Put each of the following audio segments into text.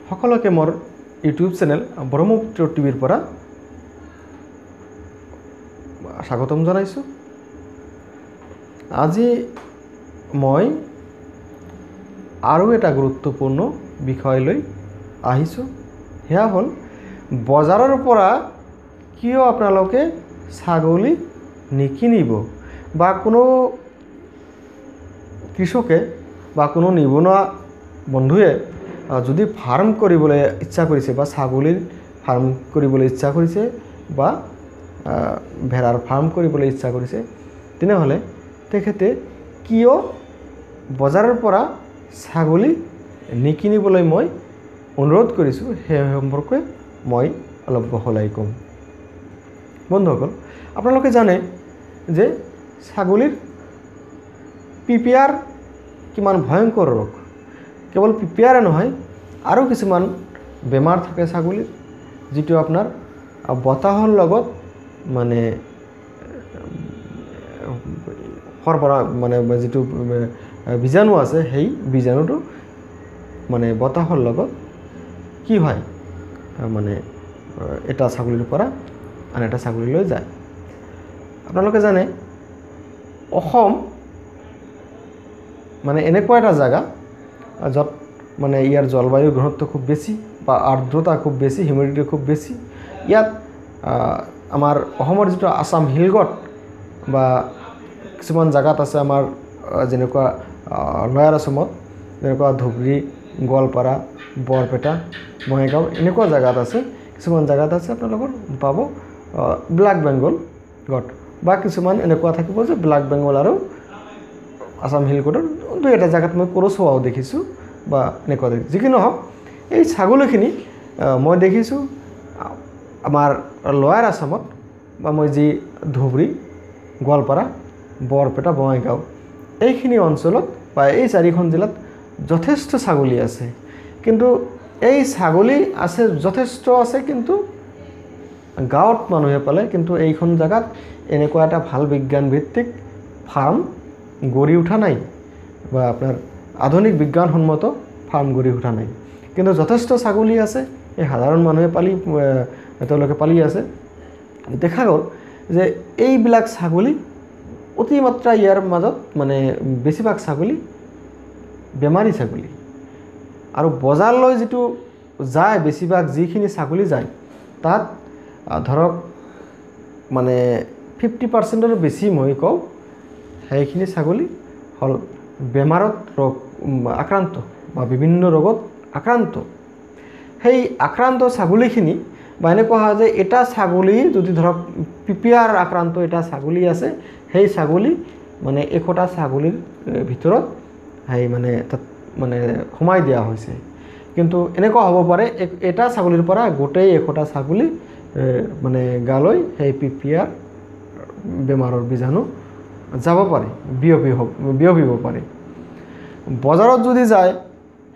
সকলোকে মোৰ YouTube channel Brahmaputra টিভিৰ পৰা স্বাগতম জনাইছোঁ। আজি মই আৰু এটা গুৰুত্বপূৰ্ণ বিষয় লৈ আহিছোঁ। সেয়া হ'ল বজাৰৰ পৰা কিয় আপোনালোকে ছাগলী নিকিনিব বা কোনো কৃষকে বা কোনো নিবনুৱা বন্ধুৱে যদি ফাৰ্ম কৰিবলৈ ইচ্ছা কৰিছে বা ছাগলীৰ ফাৰ্ম কৰিবলৈ ইচ্ছা কৰিছে বা ভেড়াৰ ফাৰ্ম কৰিবলৈ ইচ্ছা কৰিছে, তেনেহ'লে তেখেতে কিয় বজাৰৰ পৰা ছাগলী নিকিনিবলৈ মই অনুৰোধ কৰিছোঁ সেই সম্পৰ্কে মই অলপ বহলাই ক'ম। বন্ধুসকল, আপোনালোকে জানে যে ছাগলীৰ PPR কিমান ভয়ংকৰ ৰোগ। কেৱল PPR নহয়, আৰু কিছুমান বেমাৰ থাকে ছাগলীৰ, যিটো আপোনাৰ বতাহৰ লগত মানে মানে যিটো বীজাণু আছে, সেই বীজাণুটো মানে বতাহৰ লগত কি হয় মানে এটা ছাগলীৰ পৰা আন এটা ছাগলীলৈ যায়। আপোনালোকে জানে অসম মানে এনেকুৱা এটা জায়গা য'ত মানে ইয়াৰ জলবায়ুৰ ঘনত্ব খুব বেছি বা আৰ্দ্ৰতা খুব বেছি, হিউমিডিটি খুব বেছি। ইয়াত আমাৰ অসমৰ যিটো আছাম হিলগট বা কিছুমান জাগাত আছে আমাৰ যেনেকুৱা লয়াৰ আছামত, যেনেকুৱা ধুবুৰী, গোৱালপাৰা, বৰপেটা, বঙাইগাঁও, এনেকুৱা জাগাত আছে। কিছুমান জাগাত আছে আপোনালোকৰ পাব ব্লেক বেংগল গট, বা কিছুমান এনেকুৱা থাকিব যে ব্লেক বেংগল আৰু আছাম হিলগটৰ দুই এটা জাগাত মই ক্ৰছ হোৱাও দেখিছোঁ বা এনেকুৱা দেখিছোঁ। যিকি নহওক, এই ছাগলীখিনি মই দেখিছোঁ আমাৰ লয়াৰ আছামত বা মই যি ধুবুৰী, গোৱালপাৰা, বৰপেটা, বঙাইগাঁও এইখিনি অঞ্চলত বা এই চাৰিখন জিলাত যথেষ্ট ছাগলী আছে। কিন্তু এই ছাগলী আছে, যথেষ্ট আছে, কিন্তু গাঁৱত মানুহে পালে, কিন্তু এইখন জাগাত এনেকুৱা এটা ভাল বিজ্ঞানভিত্তিক ফাৰ্ম গঢ়ি উঠা নাই বা আপোনাৰ আধুনিক বিজ্ঞানসন্মত ফাৰ্ম গঢ়ি উঠা নাই। কিন্তু যথেষ্ট ছাগলী আছে, এই সাধাৰণ মানুহে তেওঁলোকে পালি আছে। দেখা গ'ল যে এইবিলাক ছাগলী অতিমাত্ৰা ইয়াৰ মাজত মানে বেছিভাগ ছাগলী বেমাৰী ছাগলী, আৰু বজাৰলৈ যিটো যায় বেছিভাগ যিখিনি ছাগলী যায় তাত ধৰক মানে 50%ৰ বেছি মই কওঁ সেইখিনি ছাগলী হ'ল বেমাৰত আক্ৰান্ত বা বিভিন্ন ৰোগত আক্ৰান্ত। সেই আক্ৰান্ত ছাগলীখিনি বা এনেকুৱা হয় যে এটা ছাগলী যদি ধৰক PPR আক্ৰান্ত এটা ছাগলী আছে, সেই ছাগলী মানে 100টা ছাগলীৰ ভিতৰত সেই মানে তাত মানে সোমাই দিয়া হৈছে। কিন্তু এনেকুৱা হ'ব পাৰে এটা ছাগলীৰ পৰা গোটেই 100টা ছাগলী মানে গালৈ সেই PPR বেমাৰৰ বীজাণু যাব পাৰে, বিয়পিব পাৰে। বজাৰত যদি যায়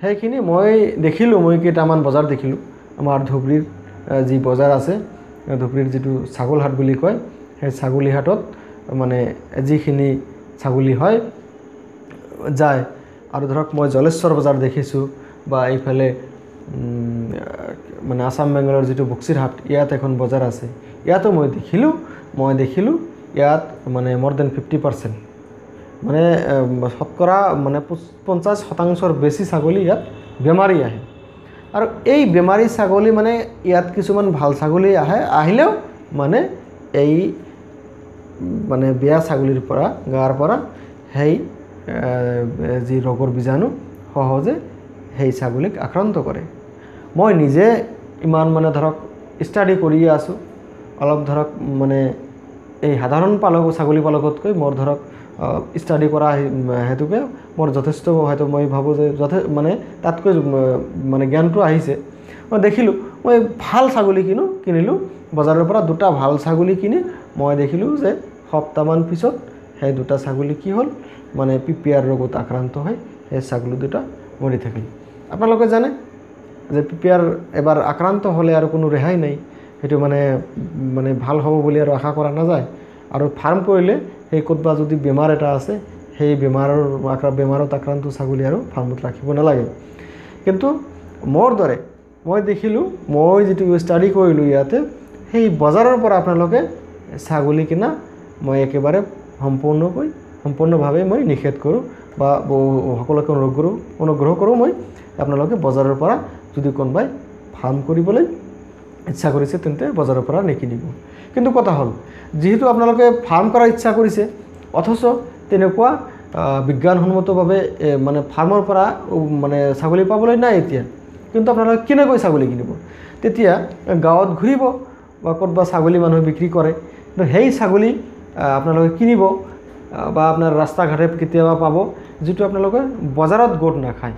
সেইখিনি মই দেখিলোঁ, মই কেইটামান বজাৰ দেখিলোঁ। আমাৰ ধুবুৰীৰ যি বজাৰ আছে, ধুবুৰীৰ যিটো ছাগল হাট বুলি কয়, সেই ছাগলী হাটত মানে যিখিনি ছাগলী হয় যায়। আৰু ধৰক মই জলেশ্বৰ বজাৰ দেখিছোঁ বা এইফালে মানে আছাম বেংগলৰ যিটো বক্সিৰহাট, ইয়াত এখন বজাৰ আছে, ইয়াতো মই দেখিলোঁ ইয়াত মানে more than 50% মানে শতকৰা মানে 50% বেছি ছাগলী ইয়াত বেমাৰী আহে। আৰু এই বেমাৰী ছাগলী মানে ইয়াত কিছুমান ভাল ছাগলী আহিলেও মানে এই মানে বেয়া ছাগলীৰ পৰা গাৰ পৰা সেই যি ৰোগৰ বীজাণু সহজে সেই ছাগলীক আক্ৰান্ত কৰে। মই নিজে ইমান মানে ধৰক ষ্টাডি কৰিয়ে আছোঁ, অলপ ধৰক মানে এই সাধাৰণ ছাগলী পালকতকৈ মোৰ ধৰক ষ্টাডি কৰা হেতুকে মোৰ যথেষ্ট হয়তো মই ভাবোঁ যে মানে তাতকৈ মানে জ্ঞানটো আহিছে। মই দেখিলোঁ, মই ভাল ছাগলী কিনিলোঁ বজাৰৰ পৰা, দুটা ভাল ছাগলী কিনি মই দেখিলোঁ যে সপ্তাহমান পিছত সেই দুটা ছাগলী কি হ'ল মানে PPR ৰোগত আক্ৰান্ত হৈ সেই ছাগলী দুটা মৰি থাকিল। আপোনালোকে জানে যে PPR এবাৰ আক্ৰান্ত হ'লে আৰু কোনো ৰেহাই নাই, সেইটো মানে ভাল হ'ব বুলি আৰু আশা কৰা নাযায়। আৰু ফাৰ্ম কৰিলে সেই ক'তবা যদি বেমাৰ এটা আছে, সেই বেমাৰত আক্ৰান্ত ছাগলী আৰু ফাৰ্মত ৰাখিব নালাগে। কিন্তু মোৰ দৰে মই দেখিলোঁ, মই যিটো ষ্টাডি কৰিলোঁ ইয়াতে, সেই বজাৰৰ পৰা আপোনালোকে ছাগলী কিনা মই একেবাৰে সম্পূৰ্ণভাৱে মই নিষেধ কৰোঁ বা সকলোকে অনুগ্ৰহ কৰোঁ মই আপোনালোকে বজাৰৰ পৰা যদি কোনোবাই ফাৰ্ম কৰিবলৈ ইচ্ছা কৰিছে তেন্তে বজাৰৰ পৰা নিকিনিব। কিন্তু কথা হ'ল, যিহেতু আপোনালোকে ফাৰ্ম কৰাৰ ইচ্ছা কৰিছে অথচ তেনেকুৱা বিজ্ঞানসন্মতভাৱে মানে ফাৰ্মৰ পৰা মানে ছাগলী পাবলৈ নাই এতিয়া, কিন্তু আপোনালোকে কেনেকৈ ছাগলী কিনিব? তেতিয়া গাঁৱত ঘূৰিব বা ক'ৰবাত ছাগলী মানুহে বিক্ৰী কৰে, কিন্তু সেই ছাগলী আপোনালোকে কিনিব বা আপোনাৰ ৰাস্তা ঘাটে কেতিয়াবা পাব যিটো আপোনালোকে বজাৰত গোট নাখায়।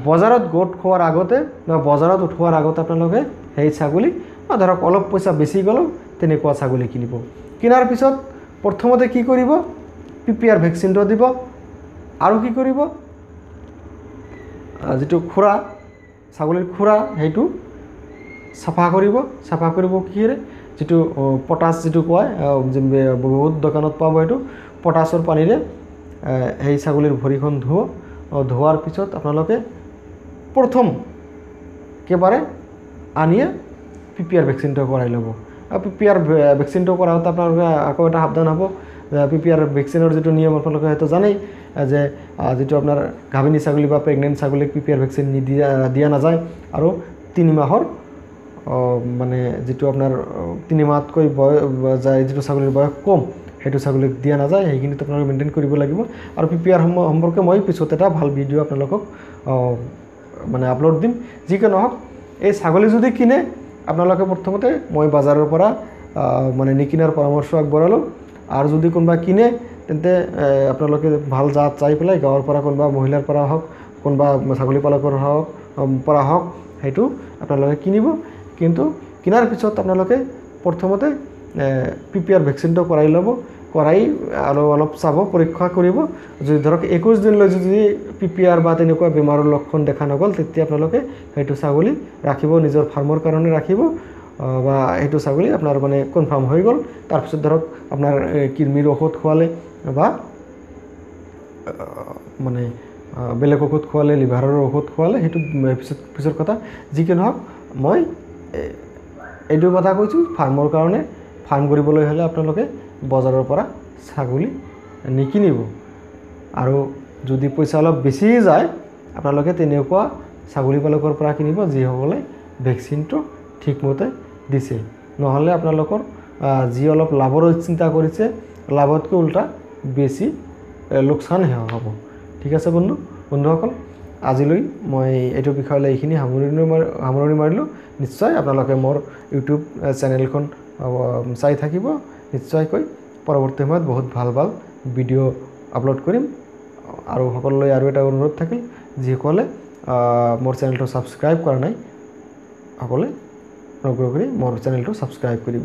বজাৰত গোট খোৱাৰ আগতে বা বজাৰত উঠোৱাৰ আগতে আপোনালোকে সেই ছাগলী ধৰক অলপ পইচা বেছি গ'লেও তেনেকুৱা ছাগলী কিনিব। কিনাৰ পিছত প্ৰথমতে কি কৰিব? PPR ভেকচিনটো দিব আৰু কি কৰিব? যিটো খুৰা ছাগলীৰ খুৰা সেইটো চাফা কৰিব কিৰে? যিটো পটাছ যিটো কয় বহুত দোকানত পাব, সেইটো পটাছৰ পানীৰে সেই ছাগলীৰ ভৰিখন ধোৱাৰ পিছত আপোনালোকে প্ৰথম একেবাৰে আনিয়ে PPR ভেকচিনটো কৰাই ল'ব। PPR ভেকচিনটো কৰাওঁতে আপোনালোকে আকৌ এটা সাৱধান হ'ব, PPR ভেকচিনৰ যিটো নিয়ম আপোনালোকে হয়তো জানেই যে যিটো আপোনাৰ গাভিনী ছাগলী বা প্ৰেগনেণ্ট ছাগলীক PPR ভেকচিন দিয়া নাযায় আৰু 3 মাহৰ মানে যিটো আপোনাৰ 3 মাহতকৈ যায় যিটো ছাগলীৰ বয়স কম সেইটো ছাগলীক দিয়া নাযায়, সেইখিনিত আপোনালোকে মেইনটেইন কৰিব লাগিব। আৰু PPR সম্পৰ্কে মই পিছত এটা ভাল ভিডিঅ' আপোনালোকক মানে আপলোড দিম। যিকি নহওক, এই ছাগলী যদি কিনে আপোনালোকে প্ৰথমতে মই বজাৰৰ পৰা মানে নিকিনাৰ পৰামৰ্শ আগবঢ়ালোঁ। আৰু যদি কোনোবা কিনে তেন্তে আপোনালোকে ভাল জাত চাই পেলাই গাঁৱৰ পৰা কোনোবা মহিলাৰ পৰা হওক, কোনোবা ছাগলী পালকৰ পৰা হওক সেইটো আপোনালোকে কিনিব। কিন্তু কিনাৰ পিছত আপোনালোকে প্ৰথমতে PPR ভেকচিনটো কৰাই ল'ব, কৰাই আৰু অলপ চাব, পৰীক্ষা কৰিব। যদি ধৰক 21 দিনলৈ যদি PPR বা তেনেকুৱা বেমাৰৰ লক্ষণ দেখা নগ'ল তেতিয়া আপোনালোকে সেইটো ছাগলী ৰাখিব, নিজৰ ফাৰ্মৰ কাৰণে ৰাখিব বা সেইটো ছাগলী আপোনাৰ মানে কনফাৰ্ম হৈ গ'ল। তাৰপিছত ধৰক আপোনাৰ কৃমিৰ ঔষধ খোৱালে বা মানে বেলেগ ঔষধ খোৱালে, লিভাৰৰ ঔষধ খোৱালে সেইটো পিছৰ কথা। যিকি নহওক, মই এইটো কথা কৈছোঁ, ফাৰ্মৰ কাৰণে ফাৰ্ম কৰিবলৈ হ'লে আপোনালোকে বজাৰৰ পৰা ছাগলী নিকিনিব। আৰু যদি পইচা অলপ বেছি যায় আপোনালোকে তেনেকুৱা ছাগলী পালকৰ পৰা কিনিব যিসকলে ভেকচিনটো ঠিকমতে দিছে। নহ'লে আপোনালোকৰ যি অলপ লাভৰ চিন্তা কৰিছে লাভতকৈ উল্টা বেছি লোকচানহে হ'ব। ঠিক আছে বন্ধুসকল, আজিলৈ মই এইটো বিষয়লৈ এইখিনি সামৰণি মাৰিলোঁ। নিশ্চয় আপোনালোকে মোৰ ইউটিউব চেনেলখন চাই থাকিব। নিশ্চয়কৈ পৰৱৰ্তী সময়ত বহুত ভাল ভিডিঅ' আপলোড কৰিম। আৰু সকলোলৈ আৰু এটা অনুৰোধ থাকিল, যিসকলে মোৰ চেনেলটো ছাবস্ক্ৰাইব কৰা নাই সকলোৱে অনুগ্ৰহ কৰি মোৰ চেনেলটো ছাবস্ক্ৰাইব কৰিব।